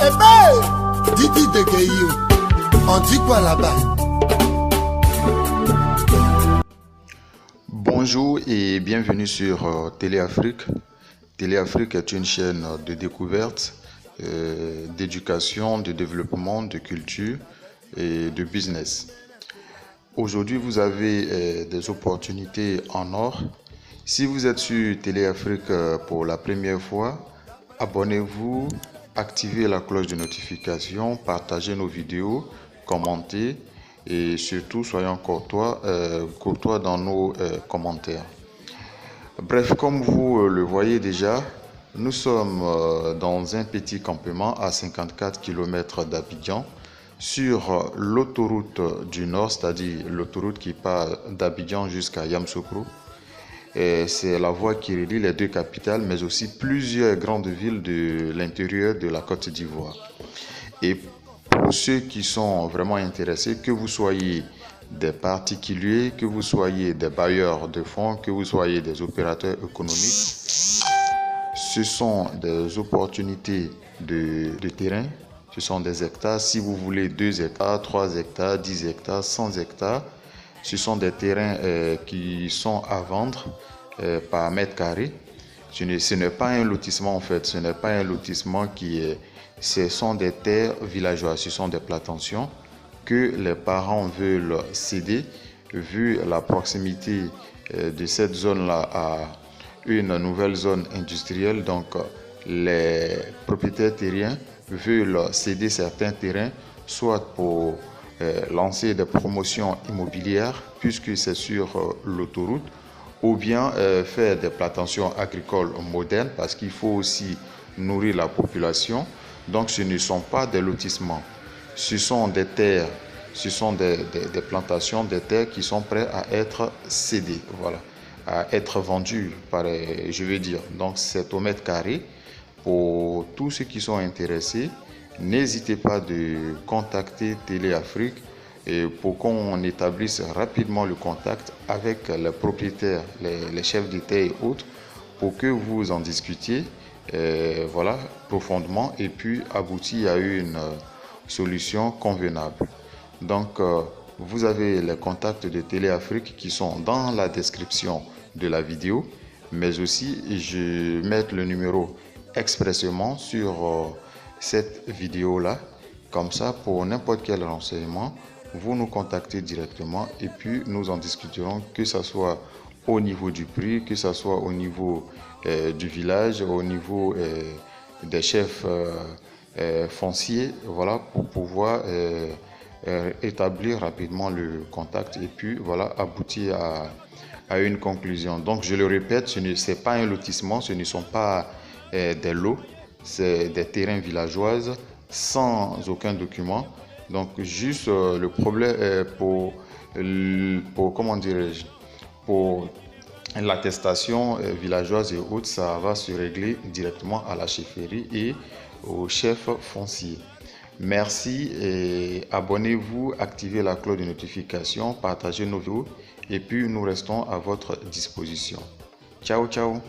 Didi de Gueillou, on dit quoi là-bas? Bonjour et bienvenue sur Téléafrique. Téléafrique est une chaîne de découverte, d'éducation, de développement, de culture et de business. Aujourd'hui, vous avez des opportunités en or. Si vous êtes sur Téléafrique pour la première fois, abonnez-vous, activez la cloche de notification, partagez nos vidéos, commentez et surtout soyons courtois dans nos commentaires. Bref, comme vous le voyez déjà, nous sommes dans un petit campement à 54 km d'Abidjan sur l'autoroute du Nord, c'est-à-dire l'autoroute qui part d'Abidjan jusqu'à Yamoussoukro. C'est la voie qui relie les deux capitales, mais aussi plusieurs grandes villes de l'intérieur de la Côte d'Ivoire. Et pour ceux qui sont vraiment intéressés, que vous soyez des particuliers, que vous soyez des bailleurs de fonds, que vous soyez des opérateurs économiques, ce sont des opportunités de terrain, ce sont des hectares. Si vous voulez 2 hectares, 3 hectares, 10 hectares, 100 hectares, ce sont des terrains qui sont à vendre par mètre carré. Ce n'est pas un lotissement en fait, ce n'est pas un lotissement ce sont des terres villageoises, ce sont des plantations que les parents veulent céder vu la proximité de cette zone-là à une nouvelle zone industrielle. Donc les propriétaires terriens veulent céder certains terrains soit pour lancer des promotions immobilières puisque c'est sur l'autoroute, ou bien faire des plantations agricoles modernes parce qu'il faut aussi nourrir la population. Donc ce ne sont pas des lotissements, ce sont des terres, ce sont des plantations, des terres qui sont prêtes à être cédées, voilà, à être vendues, je veux dire. Donc c'est au mètre carré. Pour tous ceux qui sont intéressés, n'hésitez pas de contacter Téléafrique et pour qu'on établisse rapidement le contact avec les propriétaires, les chefs d'État et autres, pour que vous en discutiez voilà, profondément et puis aboutir à une solution convenable. Donc, vous avez les contacts de Téléafrique qui sont dans la description de la vidéo, mais aussi je vais mettre le numéro expressément sur cette vidéo-là. Comme ça, pour n'importe quel renseignement, vous nous contactez directement et puis nous en discuterons, que ce soit au niveau du prix, que ce soit au niveau du village, au niveau des chefs fonciers, voilà, pour pouvoir établir rapidement le contact et puis voilà, aboutir à une conclusion. Donc je le répète, ce n'est pas un lotissement, ce ne sont pas des lots, c'est des terrains villageois sans aucun document. Donc juste le problème est pour comment dirais-je, pour l'attestation villageoise et autres, ça va se régler directement à la chefferie et au chef foncier. Merci et abonnez-vous, activez la cloche de notification, partagez nos vidéos et puis nous restons à votre disposition. Ciao, ciao.